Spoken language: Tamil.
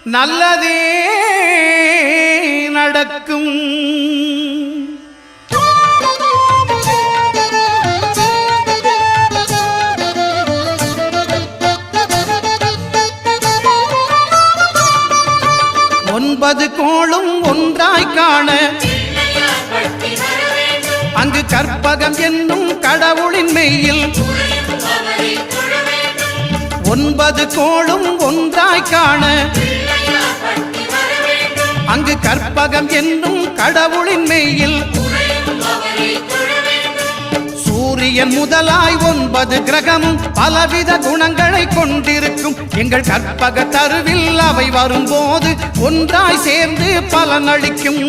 நல்லதே நடக்கும். 9 கோளும் ஒன்றாய் காண அங்கு கற்பகம் என்னும் கடவுளின் மெய்யில் 9 கோளும் ஒன்றாய் காண அங்கு கற்பகம் என்னும் கடவுளின் மெய்யில் சூரியன் முதலாய் 9 கிரகமும் பலவித குணங்களை கொண்டிருக்கும். எங்கள் கற்பக தருவில் அவை வரும்போது ஒன்றாய் சேர்ந்து பலனளிக்கும்.